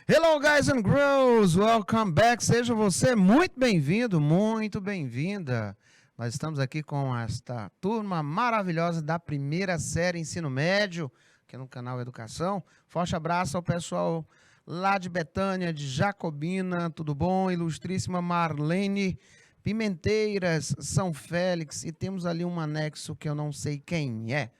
Hello, guys and girls, welcome back. Seja você muito bem-vindo, muito bem-vinda. Nós estamos aqui com esta turma maravilhosa da primeira série Ensino Médio, aqui no canal Educação. Forte abraço ao pessoal lá de Betânia, de Jacobina, tudo bom? Ilustríssima Marlene Pimenteiras, São Félix, e temos ali um anexo que eu não sei quem é.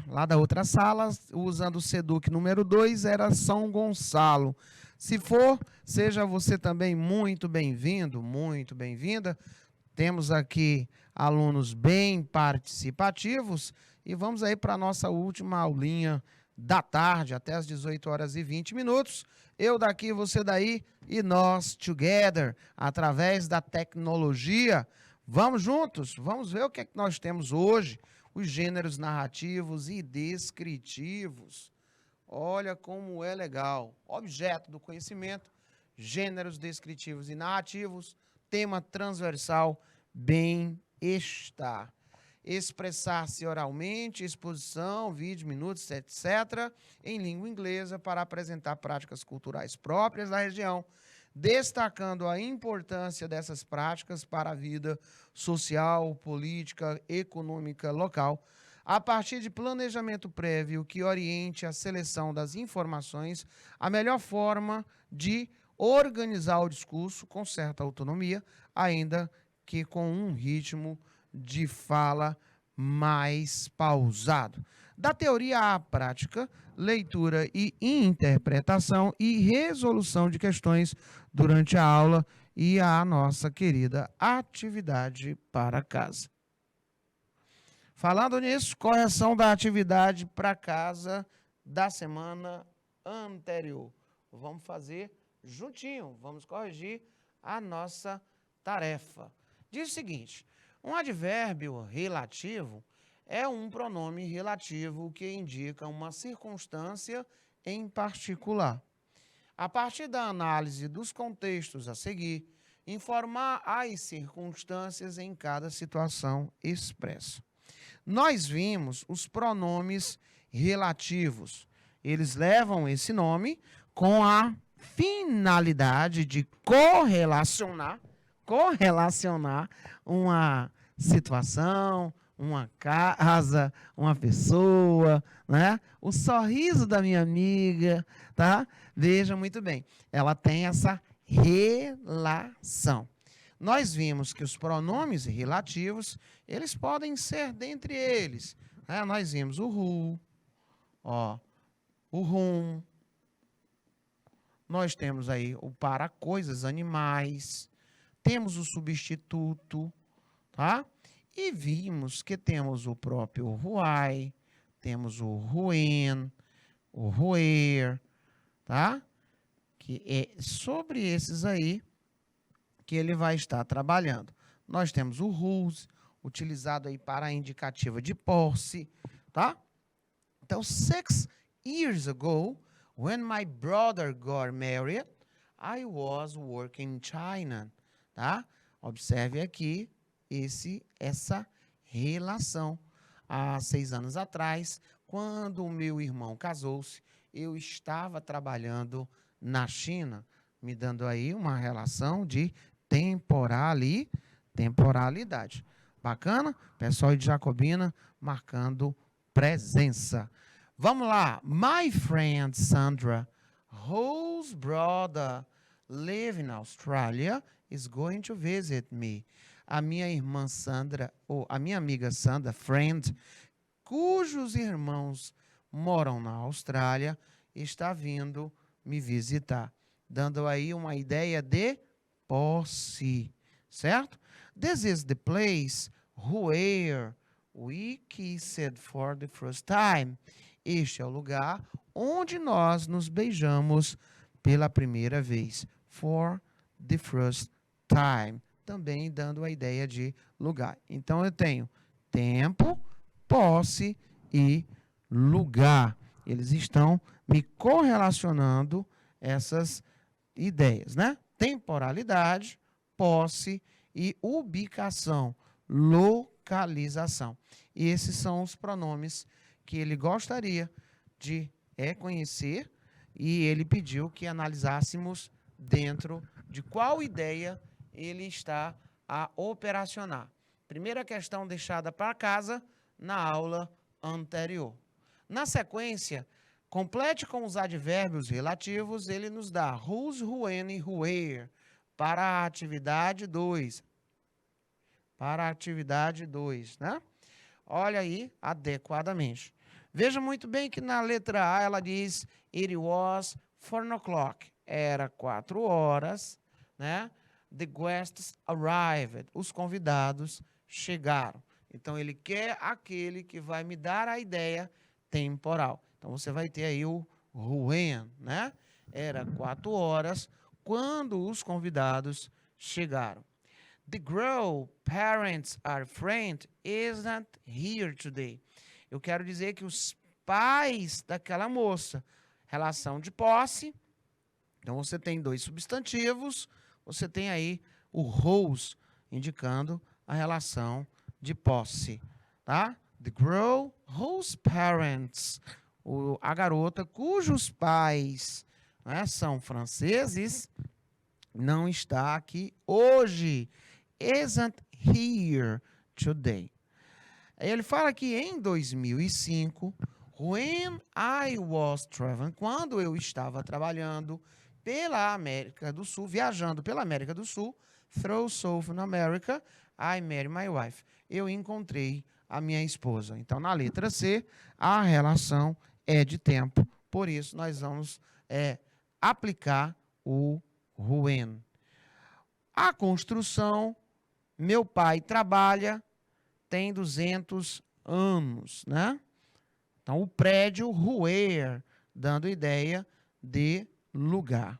Lá da outra sala, usando o SEDUC número 2, era São Gonçalo. Se for, seja você também muito bem-vindo, muito bem-vinda. Temos aqui alunos bem participativos e vamos aí para a nossa última aulinha da tarde, até as 18 horas e 20 minutos. Eu daqui, você daí e nós together, através da tecnologia. Vamos juntos, vamos ver o que é que nós temos hoje. Os gêneros narrativos e descritivos. Olha como é legal. Objeto do conhecimento, gêneros descritivos e narrativos, tema transversal, bem-estar. Expressar-se oralmente, exposição, vídeo, minutos, etc., em língua inglesa para apresentar práticas culturais próprias da região, destacando a importância dessas práticas para a vida social, política, econômica local, a partir de planejamento prévio que oriente a seleção das informações, a melhor forma de organizar o discurso com certa autonomia, ainda que com um ritmo de fala mais pausado. Da teoria à prática, leitura e interpretação e resolução de questões durante a aula e a nossa querida atividade para casa. Falando nisso, correção da atividade para casa da semana anterior. Vamos fazer juntinho, vamos corrigir a nossa tarefa. Diz o seguinte: um advérbio relativo é um pronome relativo que indica uma circunstância em particular. A partir da análise dos contextos a seguir, informar as circunstâncias em cada situação expressa. Nós vimos os pronomes relativos. Eles levam esse nome com a finalidade de correlacionar uma situação, uma casa, uma pessoa, né? O sorriso da minha amiga, tá? Veja muito bem, ela tem essa relação. Nós vimos que os pronomes relativos, eles podem ser dentre eles. Né? Nós vimos o who, o whom. Nós temos aí o para coisas, animais. Temos o substituto, tá? E vimos que temos o próprio why, temos o when, o where, tá? Que é sobre esses aí que ele vai estar trabalhando. Nós temos o whose, utilizado aí para a indicativa de posse, tá? Então, 6 years ago, when my brother got married, I was working in China, tá? Observe aqui essa relação. Há 6 anos atrás, quando o meu irmão casou-se, eu estava trabalhando na China, me dando aí uma relação de temporalidade. Bacana? Pessoal de Jacobina marcando presença. Vamos lá. My friend Sandra, whose brother lives in Australia, is going to visit me. A minha irmã Sandra, ou a minha amiga Sandra, friend, cujos irmãos moram na Austrália, está vindo me visitar. Dando aí uma ideia de posse, certo? This is the place where we kissed for the first time. Este é o lugar onde nós nos beijamos pela primeira vez. For the first time. Também dando a ideia de lugar. Então, eu tenho tempo, posse e lugar. Eles estão me correlacionando essas ideias, né? Temporalidade, posse e ubicação, localização. E esses são os pronomes que ele gostaria de conhecer e ele pediu que analisássemos dentro de qual ideia ele está a operacionar. Primeira questão deixada para casa na aula anterior. Na sequência, complete com os advérbios relativos, ele nos dá whose, when e where para a atividade 2. Para a atividade 2, né? Olha aí, adequadamente. Veja muito bem que na letra A ela diz it was 4 o'clock. Era 4 horas, né? The guests arrived. Os convidados chegaram. Então, ele quer aquele que vai me dar a ideia temporal. Então, você vai ter aí o when, né? Era 4 horas quando os convidados chegaram. The girl parents are friend isn't here today. Eu quero dizer que os pais daquela moça, relação de posse. Então, você tem 2 substantivos, você tem aí o whose, indicando a relação de posse, tá? The girl whose parents, a garota cujos pais, né, são franceses, não está aqui hoje. Isn't here today. Ele fala que em 2005, when I was traveling, quando eu estava trabalhando pela América do Sul, viajando pela América do Sul, through Southern America, I met my wife. Eu encontrei a minha esposa. Então, na letra C, a relação é de tempo. Por isso, nós vamos aplicar o when. A construção, meu pai trabalha, tem 200 anos, né? Então, o prédio, where, dando ideia de lugar.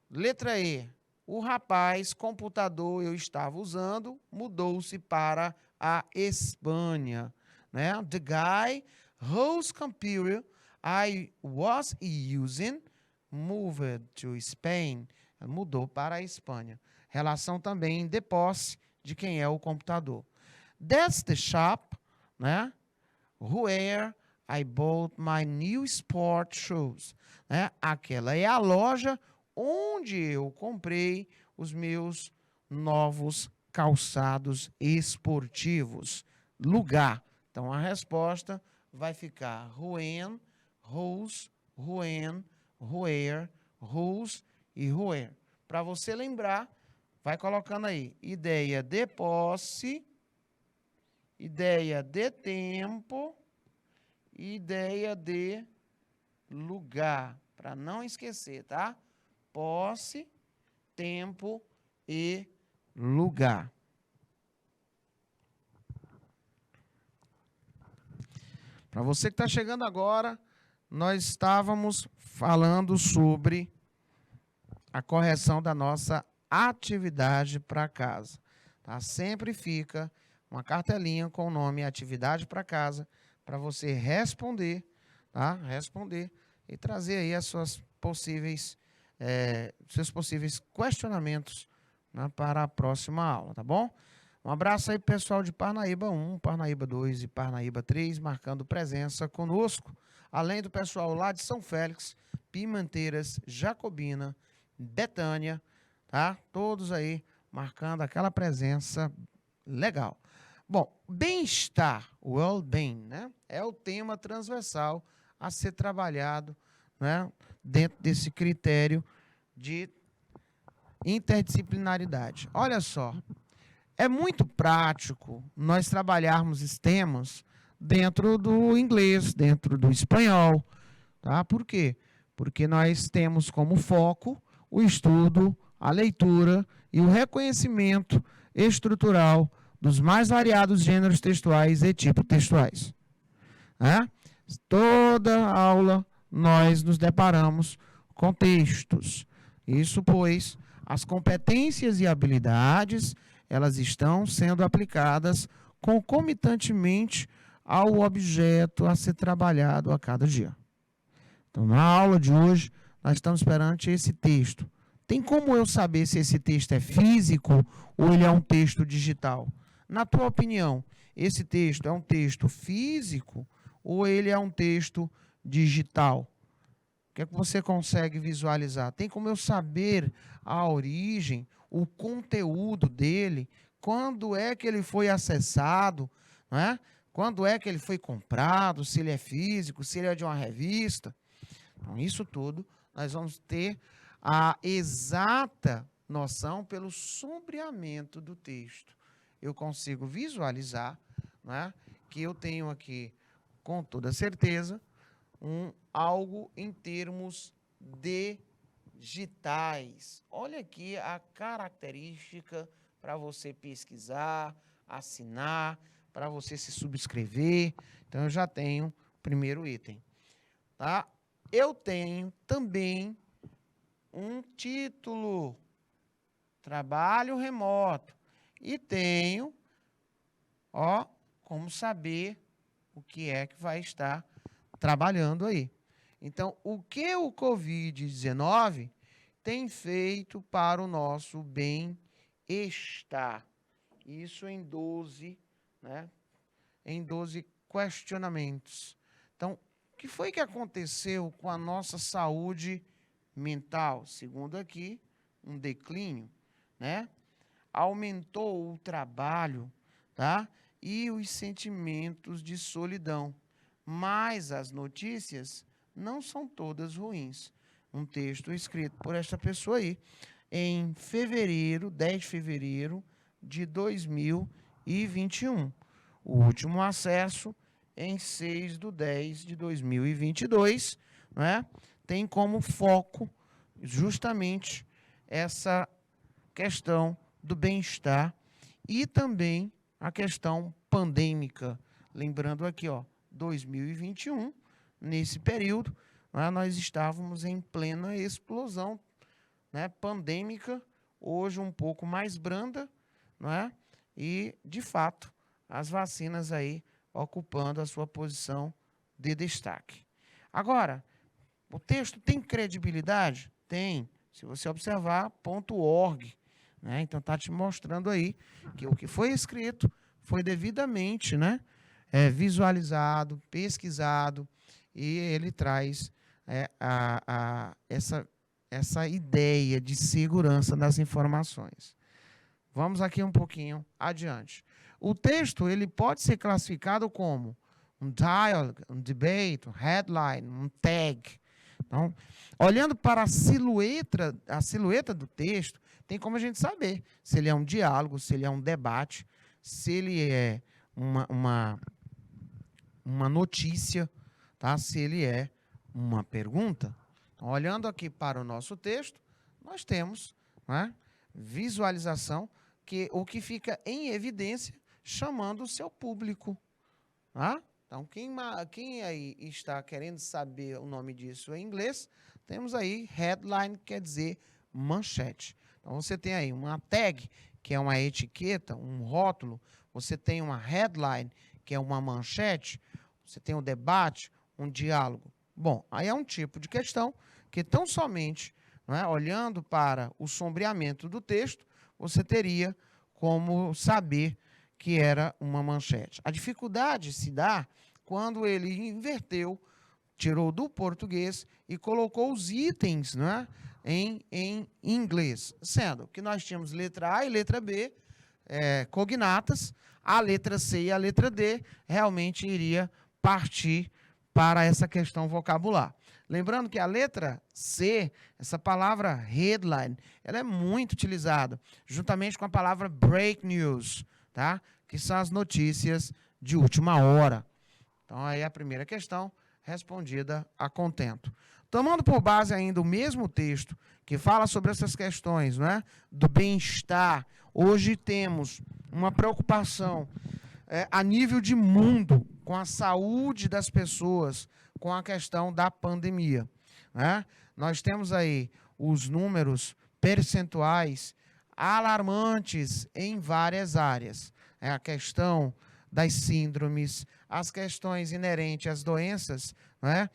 Letra E. O rapaz, computador eu estava usando, mudou-se para a Espanha, né? The guy whose computer I was using moved to Spain. Mudou para a Espanha. Relação também de posse de quem é o computador. That's the shop, né? Where I bought my new sport shoes. Né? Aquela é a loja onde eu comprei os meus novos calçados esportivos. Lugar. Então, a resposta vai ficar when, whose, when, where, whose e where. Para você lembrar, vai colocando aí ideia de posse, ideia de tempo, ideia de lugar. Para não esquecer, tá? Posse, tempo e lugar. Para você que está chegando agora, nós estávamos falando sobre a correção da nossa atividade para casa. Tá? Sempre fica uma cartelinha com o nome atividade para casa para você responder, tá? Responder e trazer aí as suas possíveis seus possíveis questionamentos, né, para a próxima aula, tá bom? Um abraço aí, pessoal de Parnaíba 1, Parnaíba 2 e Parnaíba 3, marcando presença conosco, além do pessoal lá de São Félix, Pimenteiras, Jacobina, Betânia, tá? Todos aí marcando aquela presença legal. Bom, bem-estar, well-being, né? É o tema transversal a ser trabalhado, né, dentro desse critério de interdisciplinaridade. Olha só, é muito prático nós trabalharmos esses temas dentro do inglês, dentro do espanhol, tá? Por quê? Porque nós temos como foco o estudo, a leitura e o reconhecimento estrutural dos mais variados gêneros textuais e tipos textuais. Né? Toda aula nós nos deparamos com textos. Isso, pois, as competências e habilidades, elas estão sendo aplicadas concomitantemente ao objeto a ser trabalhado a cada dia. Então, na aula de hoje, nós estamos perante esse texto. Tem como eu saber se esse texto é físico ou ele é um texto digital? Na tua opinião, esse texto é um texto físico ou ele é um texto digital? O que é que você consegue visualizar? Tem como eu saber a origem, o conteúdo dele, quando é que ele foi acessado, não é? Quando é que ele foi comprado, se ele é físico, se ele é de uma revista. Então, isso tudo nós vamos ter a exata noção pelo sombreamento do texto. Eu consigo visualizar, não é, que eu tenho aqui, com toda certeza, algo em termos digitais. Olha aqui a característica para você pesquisar, assinar, para você se subscrever. Então, eu já tenho o primeiro item. Tá? Eu tenho também um título, trabalho remoto, e tenho, ó, como saber o que é que vai estar trabalhando aí. Então, o que o Covid-19 tem feito para o nosso bem-estar? Isso em 12, né? Em 12 questionamentos. Então, o que foi que aconteceu com a nossa saúde mental? Segundo aqui, um declínio, né? Aumentou o trabalho, tá? E os sentimentos de solidão. Mas as notícias não são todas ruins. Um texto escrito por esta pessoa aí, em fevereiro, 10 de fevereiro de 2021. O último acesso em 6/10 de 2022, né? Tem como foco justamente essa questão do bem-estar e também a questão pandêmica. Lembrando aqui, ó, 2021, nesse período, né, nós estávamos em plena explosão, né, pandêmica, hoje um pouco mais branda, não é? E, de fato, as vacinas aí ocupando a sua posição de destaque. Agora, o texto tem credibilidade? Tem. Se você observar, .org, né? Então, está te mostrando aí que o que foi escrito foi devidamente, né, visualizado, pesquisado, e ele traz essa ideia de segurança das informações. Vamos aqui um pouquinho adiante. O texto ele pode ser classificado como um dialogue, um debate, um headline, um tag. Então, olhando para a silhueta do texto, tem como a gente saber se ele é um diálogo, se ele é um debate, se ele é uma notícia, tá? Se ele é uma pergunta. Então, olhando aqui para o nosso texto, nós temos, né, visualização, o que fica em evidência, chamando o seu público. Tá? Então, quem aí está querendo saber o nome disso em inglês, temos aí headline, quer dizer manchete. Então, você tem aí uma tag, que é uma etiqueta, um rótulo, você tem uma headline, que é uma manchete, você tem um debate, um diálogo. Bom, aí é um tipo de questão que tão somente, não é, olhando para o sombreamento do texto, você teria como saber que era uma manchete. A dificuldade se dá quando ele inverteu, tirou do português e colocou os itens, né, em inglês, sendo que nós tínhamos letra A e letra B cognatas, a letra C e a letra D realmente iria partir para essa questão vocabular. Lembrando que a letra C, essa palavra headline, ela é muito utilizada, juntamente com a palavra break news, tá? Que são as notícias de última hora. Então, aí a primeira questão respondida a contento. Tomando por base ainda o mesmo texto que fala sobre essas questões, né, do bem-estar, hoje temos uma preocupação a nível de mundo com a saúde das pessoas, com a questão da pandemia, né? Nós temos aí os números percentuais alarmantes em várias áreas. A questão das síndromes, as questões inerentes às doenças, né,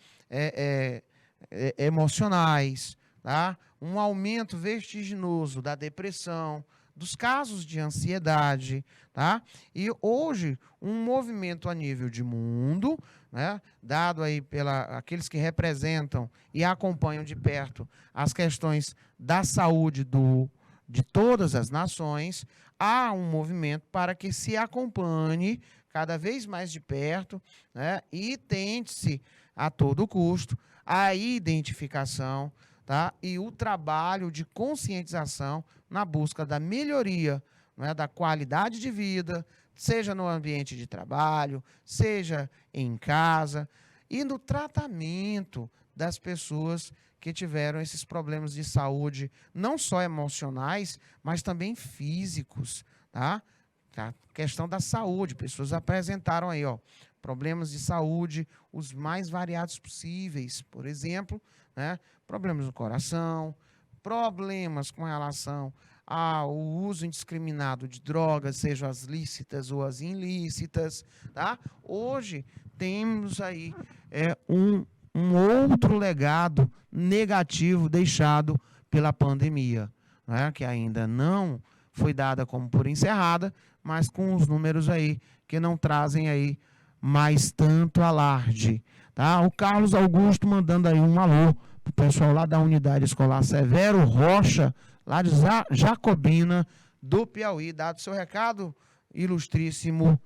emocionais, tá? Um aumento vertiginoso da depressão, dos casos de ansiedade, tá? E hoje, um movimento a nível de mundo né, dado aí pela aqueles que representam e acompanham de perto as questões da saúde de todas as nações, há um movimento para que se acompanhe cada vez mais de perto, né, e tente-se a todo custo a identificação, tá, e o trabalho de conscientização na busca da melhoria, né, da qualidade de vida, seja no ambiente de trabalho, seja em casa, e no tratamento das pessoas que tiveram esses problemas de saúde, não só emocionais, mas também físicos, tá? A questão da saúde, pessoas apresentaram aí, ó, problemas de saúde, os mais variados possíveis, por exemplo, né, problemas no coração, problemas com relação ao uso indiscriminado de drogas, sejam as lícitas ou as ilícitas, tá? Hoje temos aí um outro legado negativo deixado pela pandemia, né, que ainda não foi dada como por encerrada, mas com os números aí que não trazem aí mais tanto alarde, tá? O Carlos Augusto mandando aí um alô pro pessoal lá da Unidade Escolar Severo Rocha, lá de Jacobina, do Piauí. Dado seu recado, ilustríssimo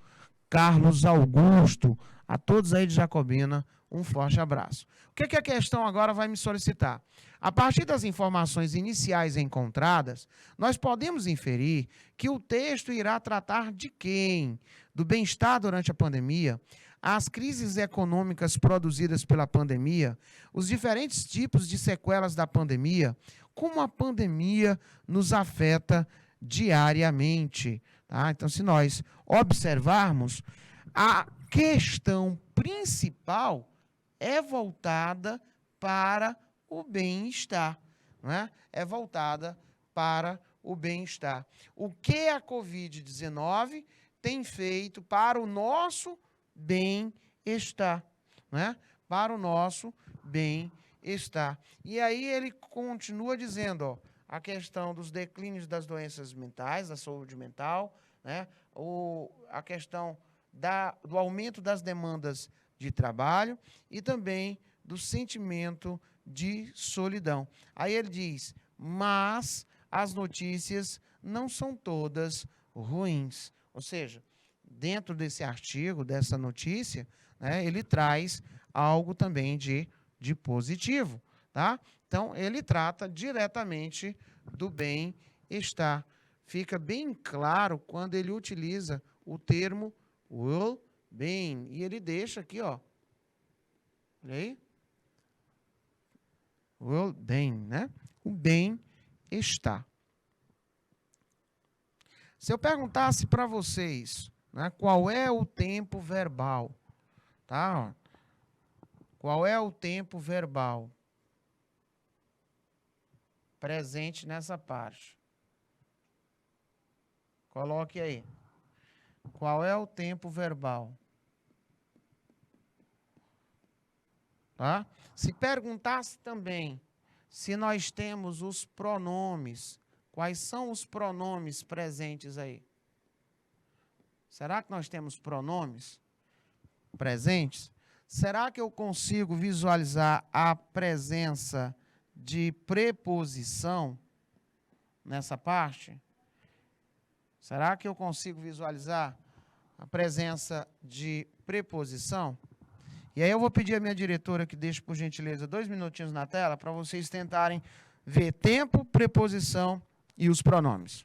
Carlos Augusto. A todos aí de Jacobina, um forte abraço. O que a questão agora vai me solicitar? A partir das informações iniciais encontradas, nós podemos inferir que o texto irá tratar de quem? Do bem-estar durante a pandemia, as crises econômicas produzidas pela pandemia, os diferentes tipos de sequelas da pandemia, como a pandemia nos afeta diariamente. Tá? Então, se nós observarmos, a questão principal é voltada para o bem-estar, não é? É voltada para o bem-estar. O que a Covid-19 tem feito para o nosso bem-estar, né? Para o nosso bem-estar. E aí ele continua dizendo, ó, a questão dos declínios das doenças mentais, da saúde mental, né? A questão do aumento das demandas de trabalho e também do sentimento de solidão. Aí ele diz, mas as notícias não são todas ruins. Ou seja, dentro desse artigo, dessa notícia, né, ele traz algo também de positivo. Tá? Então, ele trata diretamente do bem-estar. Fica bem claro quando ele utiliza o termo well-being. E ele deixa aqui, ó. Olha aí. Well-being, né? O bem-estar. Se eu perguntasse para vocês, né, qual é o tempo verbal, tá? Qual é o tempo verbal presente nessa parte? Coloque aí. Qual é o tempo verbal? Tá? Se perguntasse também se nós temos os pronomes, quais são os pronomes presentes aí? Será que nós temos pronomes presentes? Será que eu consigo visualizar a presença de preposição nessa parte? Será que eu consigo visualizar a presença de preposição? E aí eu vou pedir à minha diretora que deixe, por gentileza, 2 minutinhos na tela para vocês tentarem ver tempo, preposição e os pronomes.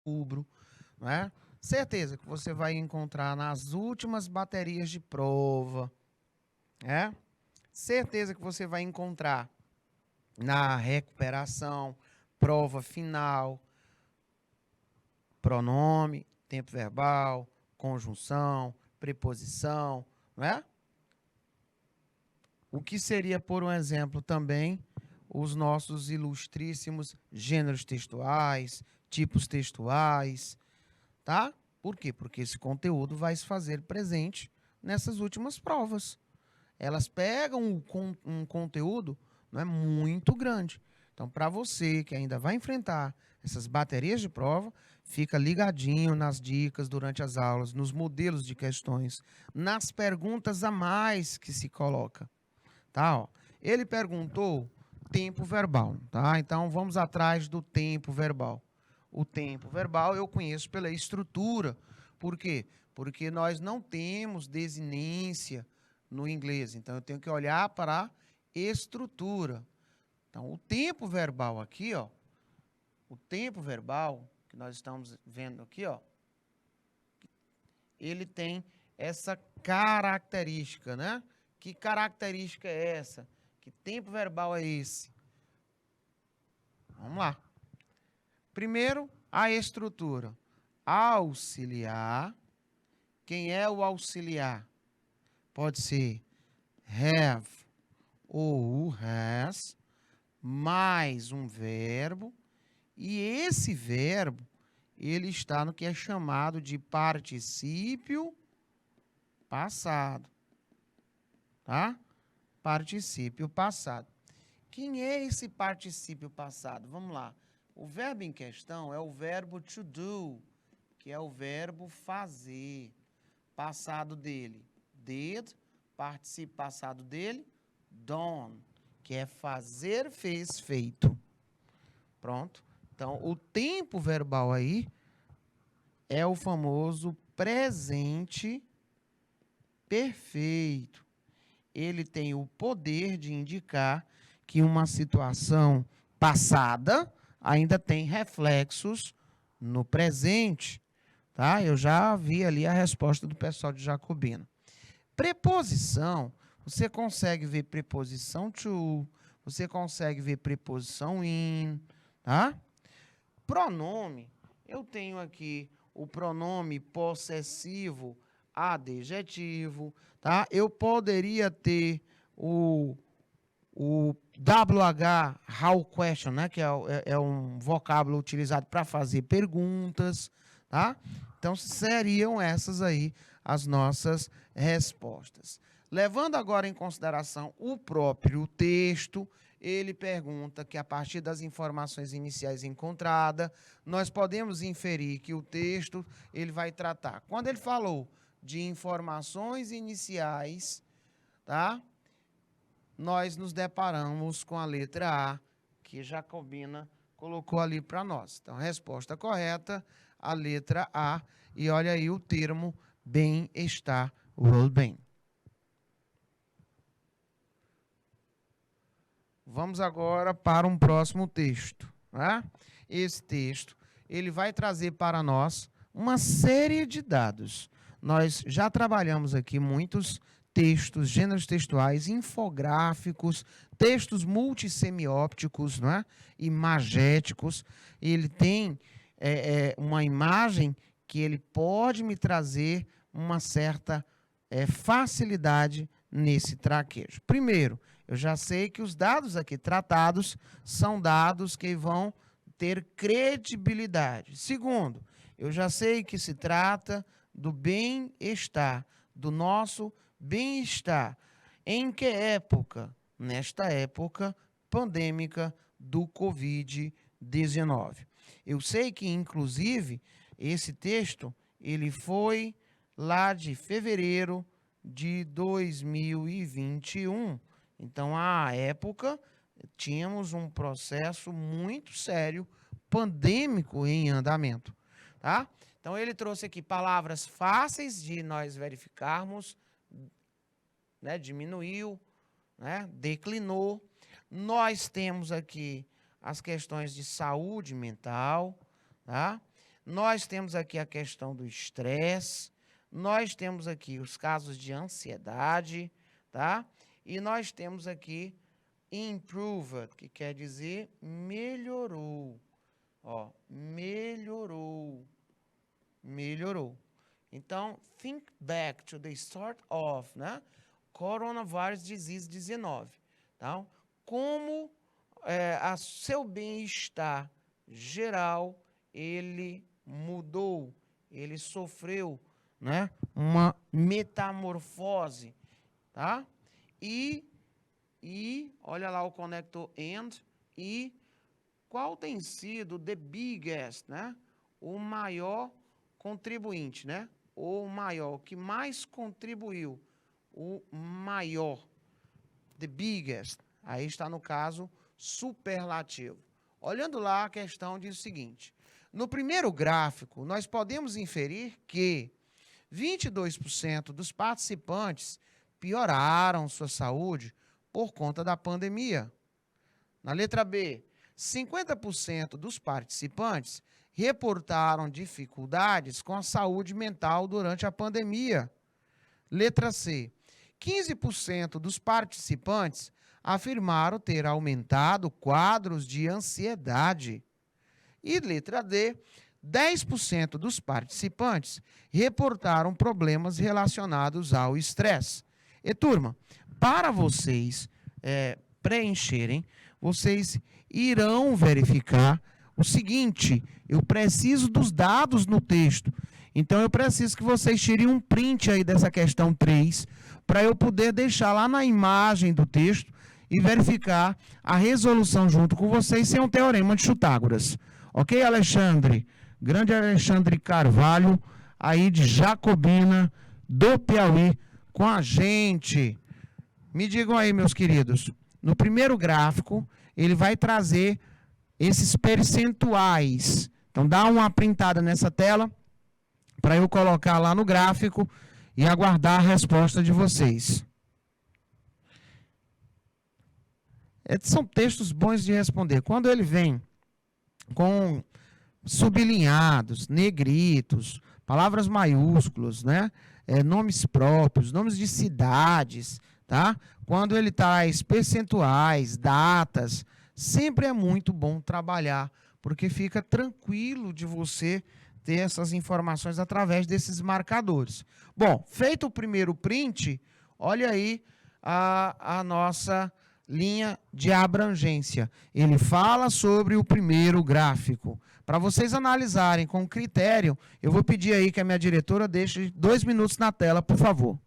outubro, não é? Certeza que você vai encontrar nas últimas baterias de prova, é? Certeza que você vai encontrar na recuperação, prova final, pronome, tempo verbal, conjunção, preposição, não é? O que seria, por um exemplo, também os nossos ilustríssimos gêneros textuais, tipos textuais, tá? Por quê? Porque esse conteúdo vai se fazer presente nessas últimas provas. Elas pegam um conteúdo, não é, muito grande. Então, para você que ainda vai enfrentar essas baterias de prova, fica ligadinho nas dicas durante as aulas, nos modelos de questões, nas perguntas a mais que se coloca. Tá, ó. Ele perguntou tempo verbal, tá? Então vamos atrás do tempo verbal. O tempo verbal eu conheço pela estrutura. Por quê? Porque nós não temos desinência no inglês. Então eu tenho que olhar para a estrutura. Então o tempo verbal aqui, ó, o tempo verbal que nós estamos vendo aqui, ó, ele tem essa característica, né? Que característica é essa? Que tempo verbal é esse? Vamos lá. Primeiro, a estrutura. Auxiliar. Quem é o auxiliar? Pode ser have ou has, mais um verbo. E esse verbo, ele está no que é chamado de particípio passado. Tá? Particípio passado. Quem é esse particípio passado? Vamos lá. O verbo em questão é o verbo to do, que é o verbo fazer. Passado dele, did. Particípio passado dele, done, que é fazer, fez, feito. Pronto. Então, o tempo verbal aí é o famoso presente perfeito. Ele tem o poder de indicar que uma situação passada ainda tem reflexos no presente, tá? Eu já vi ali a resposta do pessoal de Jacobina. Preposição, você consegue ver preposição to, você consegue ver preposição in, tá? Pronome, eu tenho aqui o pronome possessivo adjetivo, tá? Eu poderia ter o WH, how question, né? Que é um vocábulo utilizado para fazer perguntas, tá? Então, seriam essas aí as nossas respostas. Levando agora em consideração o próprio texto, ele pergunta que, a partir das informações iniciais encontradas, nós podemos inferir que o texto ele vai tratar. Quando ele falou de informações iniciais, tá? Nós nos deparamos com a letra A, que Jacobina colocou ali para nós. Então, resposta correta, a letra A. E olha aí o termo bem-estar, well-being. Vamos agora para um próximo texto. Né? Esse texto ele vai trazer para nós uma série de dados. Nós já trabalhamos aqui muitos textos, gêneros textuais, infográficos, textos multissemiópticos, não é? Imagéticos. Ele tem uma imagem que ele pode me trazer uma certa facilidade nesse traquejo. Primeiro, eu já sei que os dados aqui tratados são dados que vão ter credibilidade. Segundo, eu já sei que se trata do bem-estar, do nosso bem-estar. Em que época? Nesta época pandêmica do Covid-19. Eu sei que, inclusive, esse texto ele foi lá de fevereiro de 2021. Então, à época, tínhamos um processo muito sério, pandêmico em andamento. Tá? Então, ele trouxe aqui palavras fáceis de nós verificarmos, né? Diminuiu, né? Declinou. Nós temos aqui as questões de saúde mental, tá? Nós temos aqui a questão do estresse, nós temos aqui os casos de ansiedade, tá? E nós temos aqui improved, que quer dizer melhorou. Ó, melhorou. Melhorou. Então, think back to the start of, né? Coronavirus Disease 19. Então, como a seu bem-estar geral, ele mudou, ele sofreu, né? Uma metamorfose, tá? E olha lá o conector and, e qual tem sido the biggest, né? O maior contribuinte, né? O maior, que mais contribuiu, o maior, the biggest. Aí está no caso superlativo. Olhando lá, a questão diz o seguinte: no primeiro gráfico, nós podemos inferir que 22% dos participantes pioraram sua saúde por conta da pandemia. Na letra B, 50% dos participantes reportaram dificuldades com a saúde mental durante a pandemia. Letra C, 15% dos participantes afirmaram ter aumentado quadros de ansiedade. E letra D, 10% dos participantes reportaram problemas relacionados ao estresse. E, turma, para vocês preencherem, vocês irão verificar o seguinte: eu preciso dos dados no texto. Então, eu preciso que vocês tirem um print aí dessa questão 3, para eu poder deixar lá na imagem do texto e verificar a resolução junto com vocês sem um teorema de Chutágoras. Ok, Alexandre? Grande Alexandre Carvalho, aí de Jacobina, do Piauí, com a gente. Me digam aí, meus queridos, no primeiro gráfico, ele vai trazer esses percentuais. Então, dá uma printada nessa tela, para eu colocar lá no gráfico e aguardar a resposta de vocês. São textos bons de responder. Quando ele vem com sublinhados, negritos, palavras maiúsculas, né? Nomes próprios, nomes de cidades, tá? Quando ele traz percentuais, datas, sempre é muito bom trabalhar, porque fica tranquilo de você ter essas informações através desses marcadores. Bom, feito o primeiro print, olha aí a nossa linha de abrangência. Ele fala sobre o primeiro gráfico. Para vocês analisarem com critério, eu vou pedir aí que a minha diretora deixe 2 minutos na tela, por favor.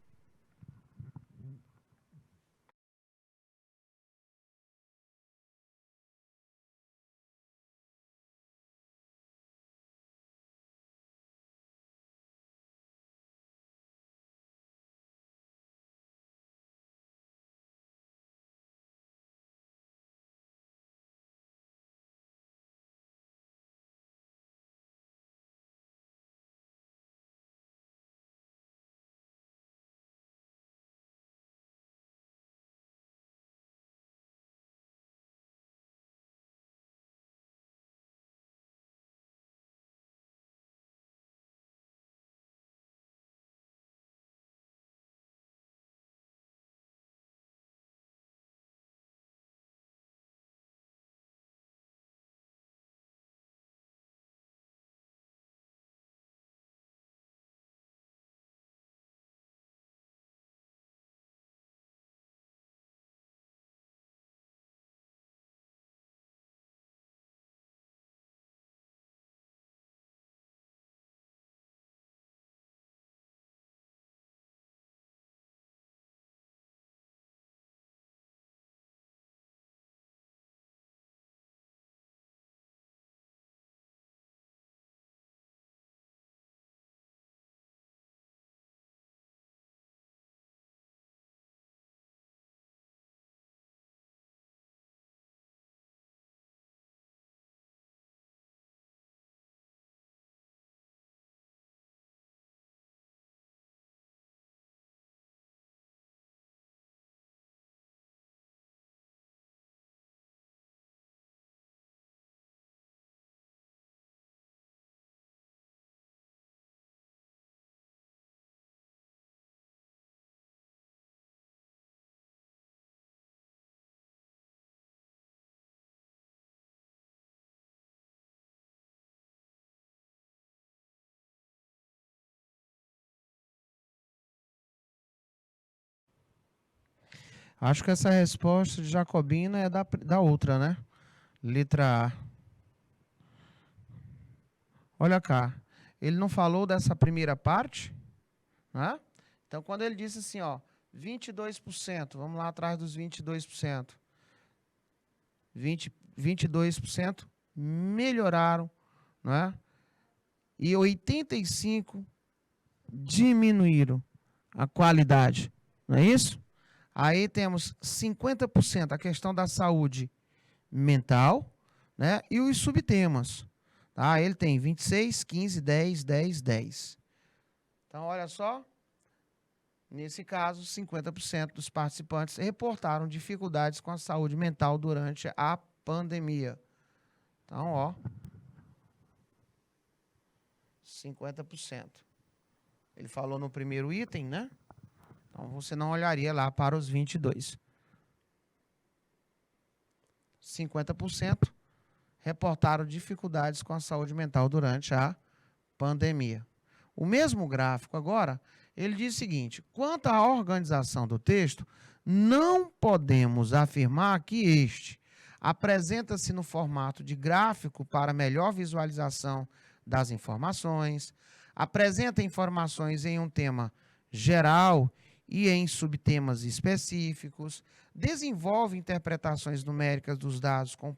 Acho que essa resposta de Jacobina é da outra, né? Letra A. Olha cá. Ele não falou dessa primeira parte, né? Então, quando ele disse assim, ó, 22%, vamos lá atrás dos 22%. 22% melhoraram, né? E 85% diminuíram a qualidade, não é isso? Aí temos 50% a questão da saúde mental, né? E os subtemas, tá? Ele tem 26, 15, 10, 10, 10. Então, olha só, nesse caso, 50% dos participantes reportaram dificuldades com a saúde mental durante a pandemia. Então, ó, 50%. Ele falou no primeiro item, né? Então, você não olharia lá para os 22. 50% reportaram dificuldades com a saúde mental durante a pandemia. O mesmo gráfico agora, ele diz o seguinte: quanto à organização do texto, não podemos afirmar que este apresenta-se no formato de gráfico para melhor visualização das informações, apresenta informações em um tema geral e em subtemas específicos, desenvolve interpretações numéricas dos dados com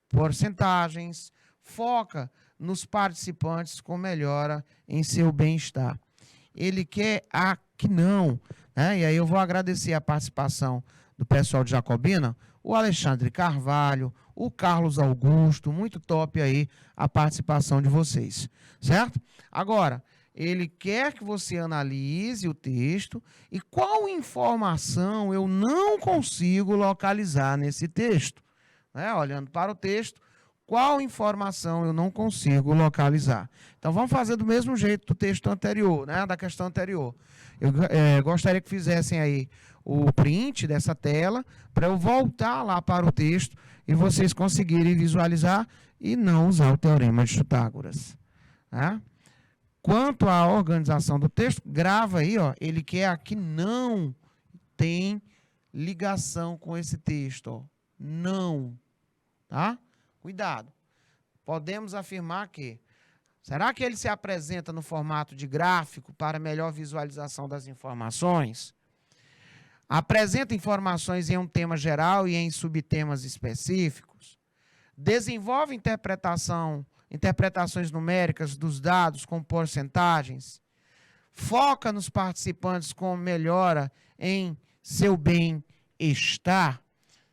porcentagens, foca nos participantes com melhora em seu bem-estar. Ele quer que não, né? E aí eu vou agradecer a participação do pessoal de Jacobina, o Alexandre Carvalho, o Carlos Augusto, muito top aí a participação de vocês, certo? Agora, ele quer que você analise o texto e qual informação eu não consigo localizar nesse texto, né? Olhando para o texto, qual informação eu não consigo localizar. Então, vamos fazer do mesmo jeito do texto anterior, né, da questão anterior. Eu gostaria que fizessem aí o print dessa tela, para eu voltar lá para o texto e vocês conseguirem visualizar e não usar o teorema de Pitágoras. Né? Quanto à organização do texto, grava aí, ó, ele quer que não tem ligação com esse texto. Ó. Não. Tá? Cuidado. Podemos afirmar que, será que ele se apresenta no formato de gráfico para melhor visualização das informações? Apresenta informações em um tema geral e em subtemas específicos? Desenvolve interpretações numéricas dos dados com porcentagens? Foca nos participantes com melhora em seu bem-estar?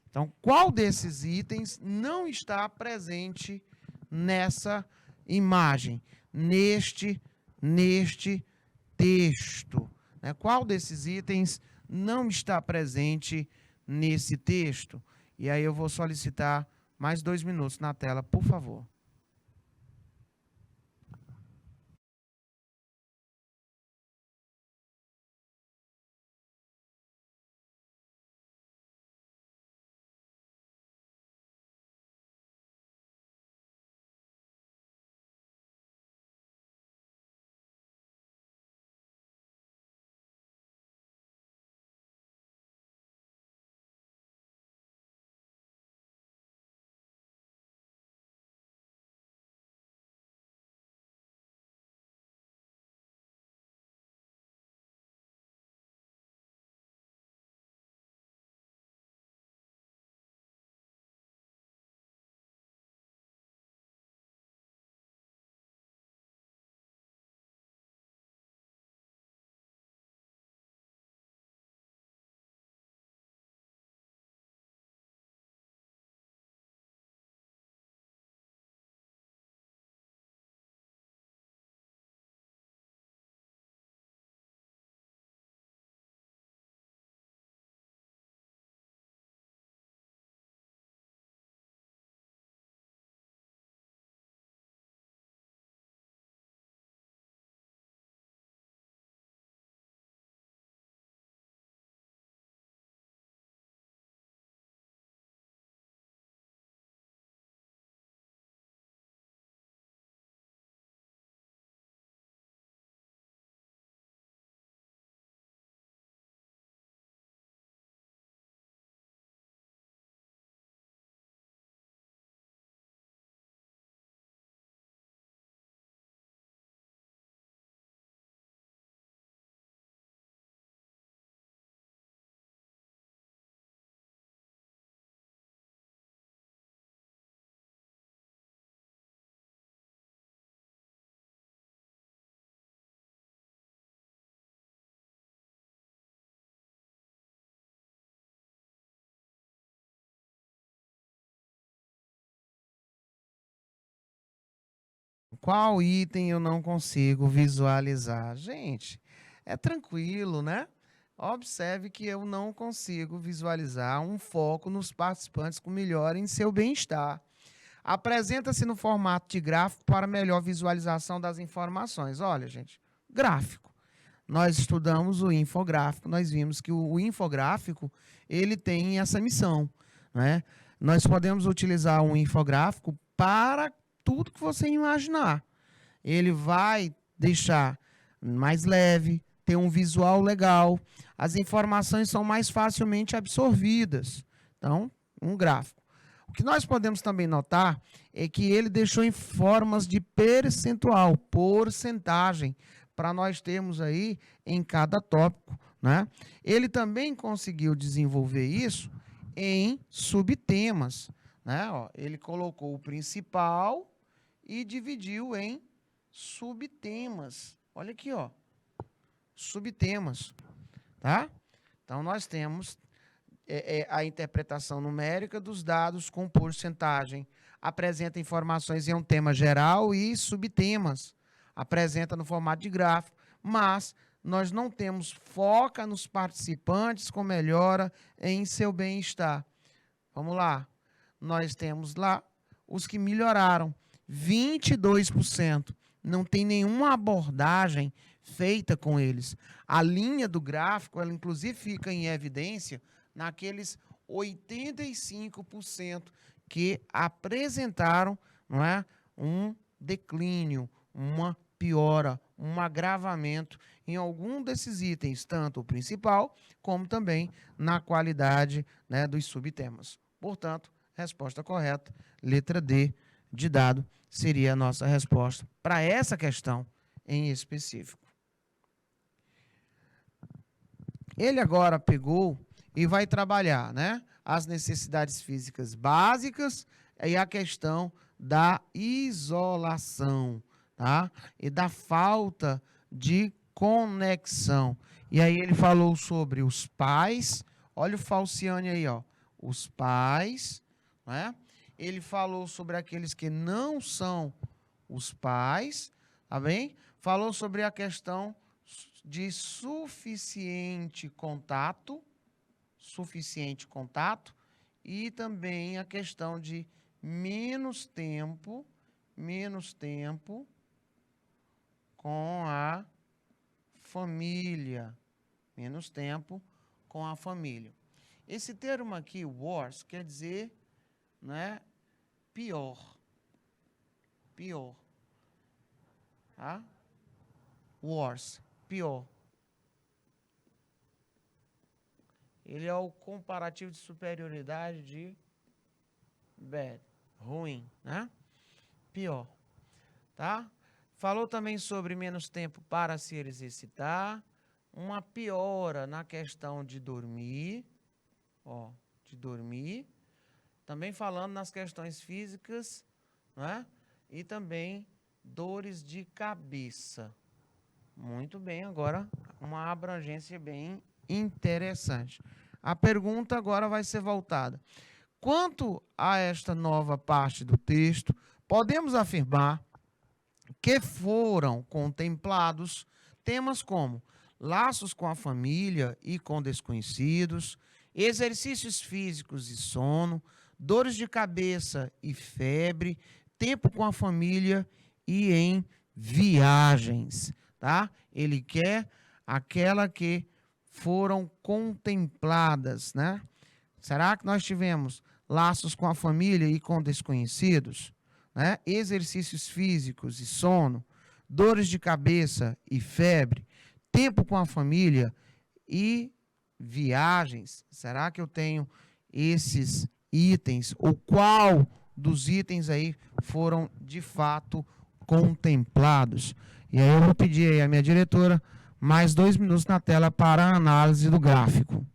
Então, qual desses itens não está presente nessa imagem, neste texto? Né? Qual desses itens não está presente nesse texto? E aí eu vou solicitar mais 2 minutos na tela, por favor. Qual item eu não consigo visualizar? Gente, é tranquilo, né? Observe que eu não consigo visualizar um foco nos participantes com melhora em seu bem-estar. Apresenta-se no formato de gráfico para melhor visualização das informações. Olha, gente, gráfico. Nós estudamos o infográfico, nós vimos que o infográfico ele tem essa missão, né? Nós podemos utilizar um infográfico para tudo que você imaginar. Ele vai deixar mais leve, ter um visual legal, as informações são mais facilmente absorvidas. Então, um gráfico. O que nós podemos também notar é que ele deixou em formas de percentual, porcentagem, para nós termos aí em cada tópico, né? Ele também conseguiu desenvolver isso em subtemas, né? Ó, ele colocou o principal e dividiu em subtemas. Olha aqui, ó, subtemas, tá? Então nós temos a interpretação numérica dos dados com porcentagem, apresenta informações em um tema geral e subtemas, apresenta no formato de gráfico, mas nós não temos foca nos participantes com melhora em seu bem-estar. Vamos lá, nós temos lá os que melhoraram, 22%, não tem nenhuma abordagem feita com eles. A linha do gráfico, ela inclusive fica em evidência naqueles 85% que apresentaram, não é, um declínio, uma piora, um agravamento em algum desses itens, tanto o principal, como também na qualidade, né, dos subtemas. Portanto, resposta correta, letra D de dado, seria a nossa resposta para essa questão em específico. Ele agora pegou e vai trabalhar, né, as necessidades físicas básicas e a questão da isolação, tá? E da falta de conexão. E aí ele falou sobre os pais, olha o Falciane aí, ó, os pais, né? Ele falou sobre aqueles que não são os pais, tá bem? Falou sobre a questão de suficiente contato e também a questão de menos tempo com a família, menos tempo com a família. Esse termo aqui, worse, quer dizer, né, pior, tá? Worse, pior. Ele é o comparativo de superioridade de bad, ruim, né? Pior, tá? Falou também sobre menos tempo para se exercitar, uma piora na questão de dormir, ó, de dormir. Também falando nas questões físicas, né? E também dores de cabeça. Muito bem, agora uma abrangência bem interessante. A pergunta agora vai ser voltada. Quanto a esta nova parte do texto, podemos afirmar que foram contemplados temas como laços com a família e com desconhecidos, exercícios físicos e sono, dores de cabeça e febre, tempo com a família e em viagens, tá? Ele quer aquela que foram contempladas, né? Será que nós tivemos laços com a família e com desconhecidos, né? Exercícios físicos e sono, dores de cabeça e febre, tempo com a família e viagens? Será que eu tenho esses itens? Ou qual dos itens aí foram de fato contemplados? E aí eu vou pedir aí à minha diretora mais 2 minutos na tela para a análise do gráfico.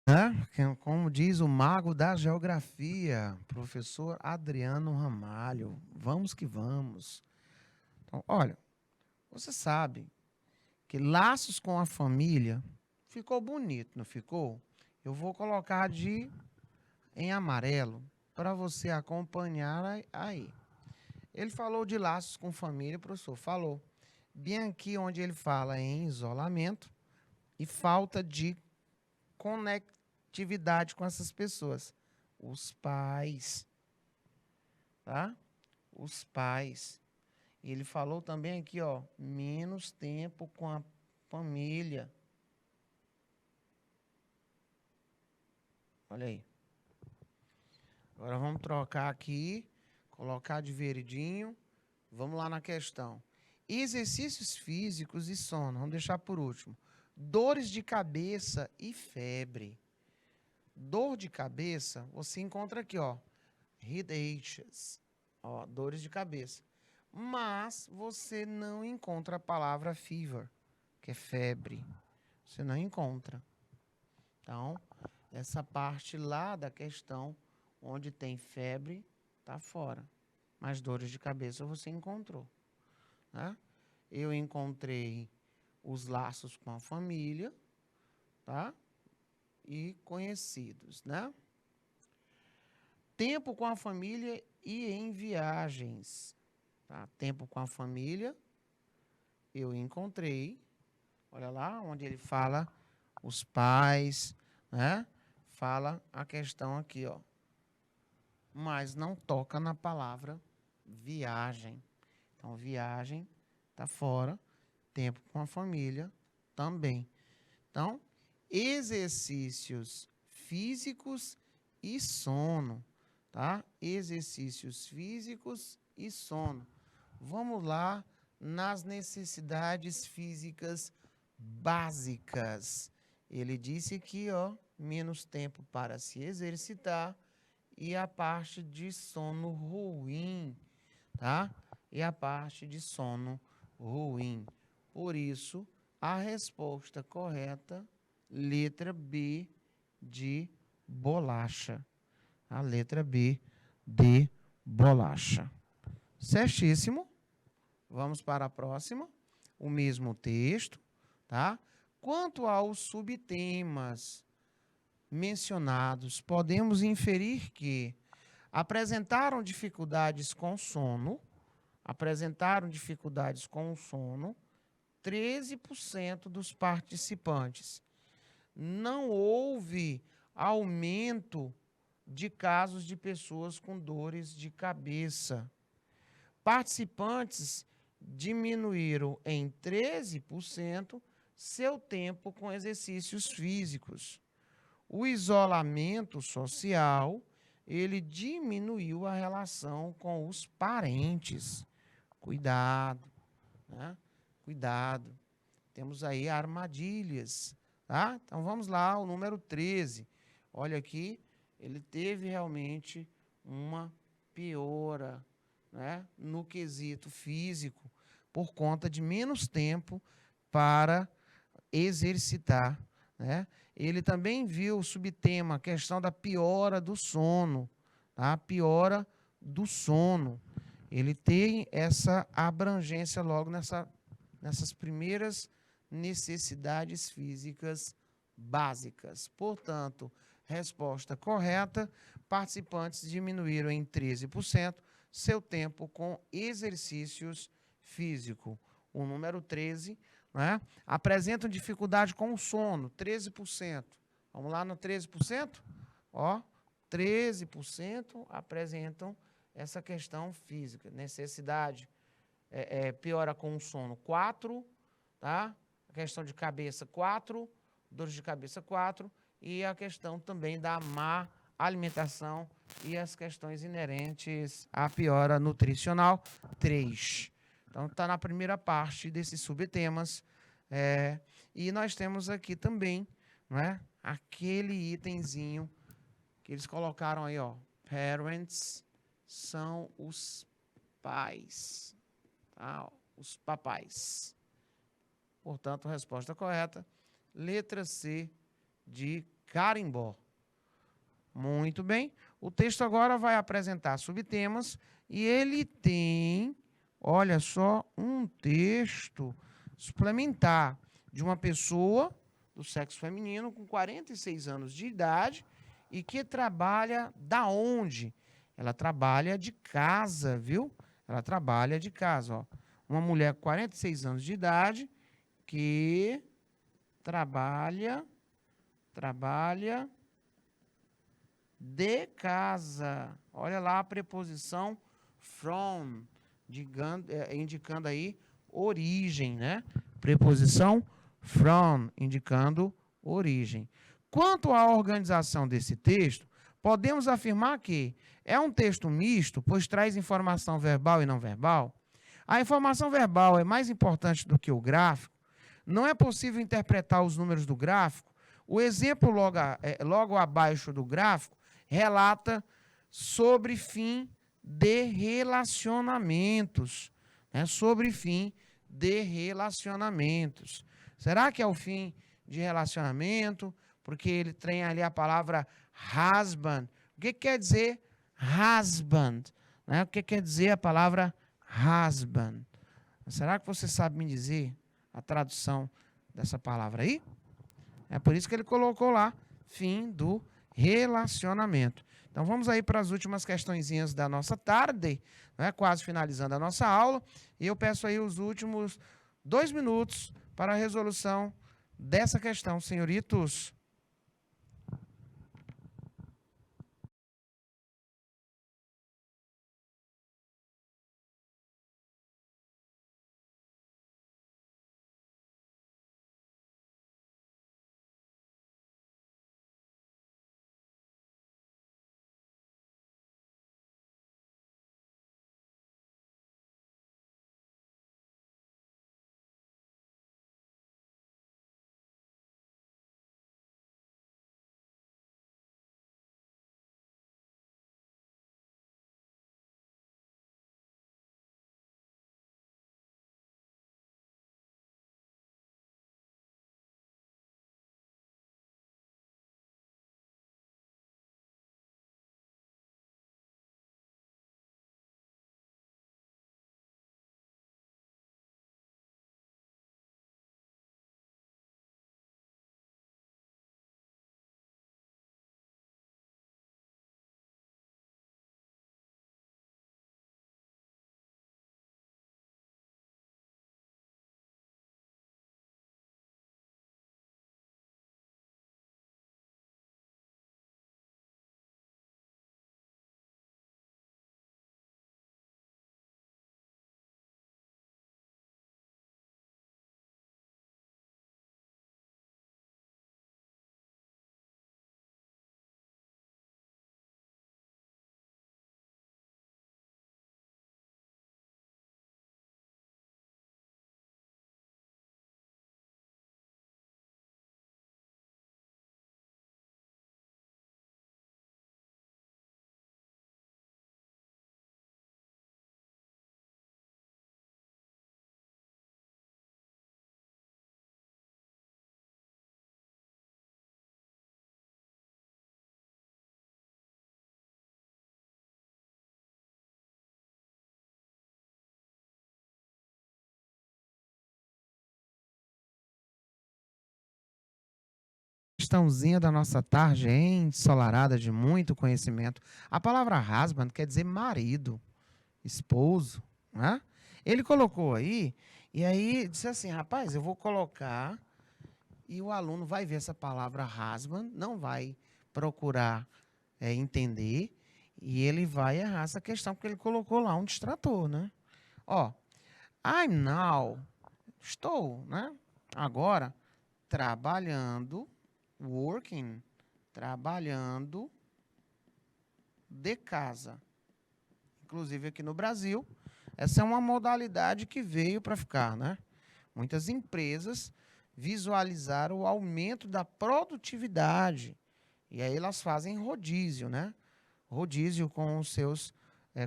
né? Como diz o mago da geografia, professor Adriano Ramalho. Vamos que vamos. Então, olha, você sabe que laços com a família ficou bonito, não ficou? Eu vou colocar em amarelo para você acompanhar aí. Ele falou de laços com família, professor, falou. Bem aqui onde ele fala em isolamento e falta de conectividade com essas pessoas. Os pais, tá? Os pais. Ele falou também aqui, ó, menos tempo com a família. Olha aí. Agora vamos trocar aqui, colocar de verdinho. Vamos lá na questão. Exercícios físicos e sono. Vamos deixar por último. Dores de cabeça e febre. Dor de cabeça, você encontra aqui, ó. Headaches. Ó, dores de cabeça. Mas você não encontra a palavra fever, que é febre. Você não encontra. Então, essa parte lá da questão, onde tem febre, está fora. Mas dores de cabeça você encontrou. Né? Eu encontrei os laços com a família, tá? E conhecidos, né? Tempo com a família e em viagens. Tá? Tempo com a família, eu encontrei. Olha lá, onde ele fala os pais, né? Fala a questão aqui, ó. Mas não toca na palavra viagem. Então, viagem está fora. Tempo com a família também. Então, exercícios físicos e sono, tá? Exercícios físicos e sono. Vamos lá nas necessidades físicas básicas. Ele disse aqui, ó, menos tempo para se exercitar e a parte de sono ruim, tá? E a parte de sono ruim. Por isso, a resposta correta, letra B de bolacha. A letra B de bolacha. Certíssimo. Vamos para a próxima. O mesmo texto, tá? Quanto aos subtemas mencionados, podemos inferir que apresentaram dificuldades com sono, 13% dos participantes. Não houve aumento de casos de pessoas com dores de cabeça. Participantes diminuíram em 13% seu tempo com exercícios físicos. O isolamento social, ele diminuiu a relação com os parentes. Cuidado, né? Cuidado. Temos aí armadilhas, tá? Então vamos lá, o número 13. Olha aqui, ele teve realmente uma piora, né, no quesito físico, por conta de menos tempo para exercitar, né? Ele também viu o subtema, a questão da piora do sono, tá? Piora do sono. Ele tem essa abrangência logo nessas primeiras necessidades físicas básicas. Portanto, resposta correta, participantes diminuíram em 13% seu tempo com exercícios físicos. O número 13, né, apresentam dificuldade com o sono, 13%. Vamos lá no 13%? Ó, 13% apresentam essa questão física, necessidade, piora com o sono, 4%, tá? A questão de cabeça, 4%, dores de cabeça, 4%, e a questão também da má alimentação e as questões inerentes à piora nutricional, 3%. Então, está na primeira parte desses subtemas. E nós temos aqui também, né, aquele itemzinho que eles colocaram aí, ó, parents são os pais, tá? Os papais. Portanto, resposta correta, letra C de carimbó. Muito bem. O texto agora vai apresentar subtemas e ele tem, olha só, um texto suplementar de uma pessoa do sexo feminino com 46 anos de idade e que trabalha da onde? Ela trabalha de casa, viu? Ela trabalha de casa, ó. Uma mulher com 46 anos de idade que trabalha de casa. Olha lá a preposição from, indicando aí origem, né? Preposição from, indicando origem. Quanto à organização desse texto, podemos afirmar que é um texto misto, pois traz informação verbal e não verbal. A informação verbal é mais importante do que o gráfico. Não é possível interpretar os números do gráfico. O exemplo logo abaixo do gráfico relata sobre fim de relacionamentos. Né? Sobre fim de relacionamentos. Será que é o fim de relacionamento? Porque ele tem ali a palavra husband. O que quer dizer husband? Né? O que quer dizer a palavra husband? Será que você sabe me dizer a tradução dessa palavra aí? É por isso que ele colocou lá, fim do relacionamento. Então, vamos aí para as últimas questõezinhas da nossa tarde, né? Quase finalizando a nossa aula. E eu peço aí os últimos 2 minutos para a resolução dessa questão, senhoritos. Questãozinha da nossa tarde ensolarada de muito conhecimento. A palavra husband quer dizer marido, esposo, né? Ele colocou aí, e aí disse assim, rapaz, eu vou colocar, e o aluno vai ver essa palavra husband, não vai procurar entender, e ele vai errar essa questão, porque ele colocou lá um distrator, né? Ó, I'm now, estou, né? Agora, trabalhando, working, trabalhando de casa. Inclusive aqui no Brasil, essa é uma modalidade que veio para ficar, né? Muitas empresas visualizaram o aumento da produtividade e aí elas fazem rodízio, né? Rodízio com os seus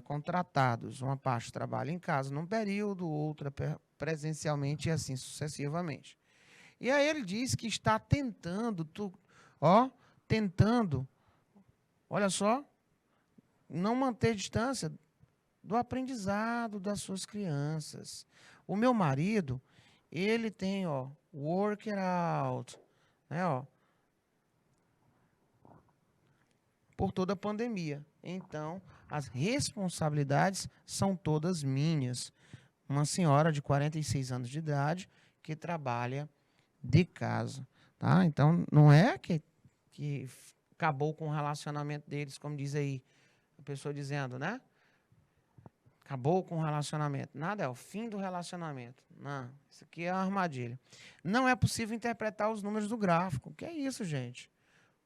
contratados. Uma parte trabalha em casa num período, outra presencialmente e assim sucessivamente. E aí ele diz que está tentando, tentando, olha só, não manter distância do aprendizado das suas crianças. O meu marido, ele tem, ó, work it out, né, ó, por toda a pandemia. Então, as responsabilidades são todas minhas. Uma senhora de 46 anos de idade que trabalha de casa, tá? Então, não é que acabou com o relacionamento deles, como diz aí a pessoa dizendo, né? Acabou com o relacionamento. Nada, é o fim do relacionamento. Não, isso aqui é uma armadilha. Não é possível interpretar os números do gráfico. Que é isso, gente?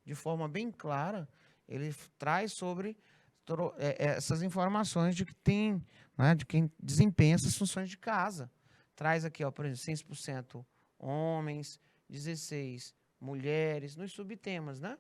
De forma bem clara, ele traz sobre essas informações de que tem, né, de quem desempenha essas funções de casa. Traz aqui, ó, por exemplo, 6% homens, 16% mulheres, nos subtemas, né?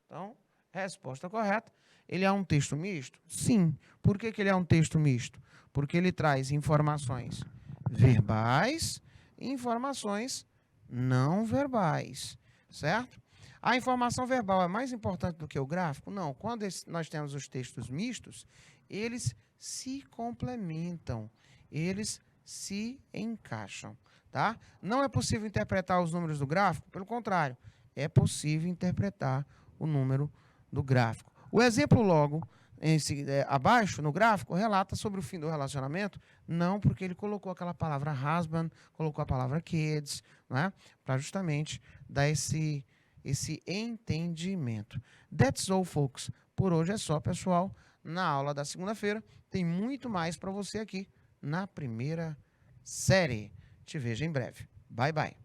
Então, resposta correta. Ele é um texto misto? Sim. Por que ele é um texto misto? Porque ele traz informações verbais e informações não verbais, certo? A informação verbal é mais importante do que o gráfico? Não. Quando nós temos os textos mistos, eles se complementam, eles se encaixam, tá? Não é possível interpretar os números do gráfico? Pelo contrário, é possível interpretar o número do gráfico. O exemplo logo abaixo, no gráfico, relata sobre o fim do relacionamento, não porque ele colocou aquela palavra husband, colocou a palavra kids, né, para justamente dar esse entendimento. That's all, folks. Por hoje é só, pessoal. Na aula da segunda-feira tem muito mais para você aqui na primeira série. Te vejo em breve. Bye, bye.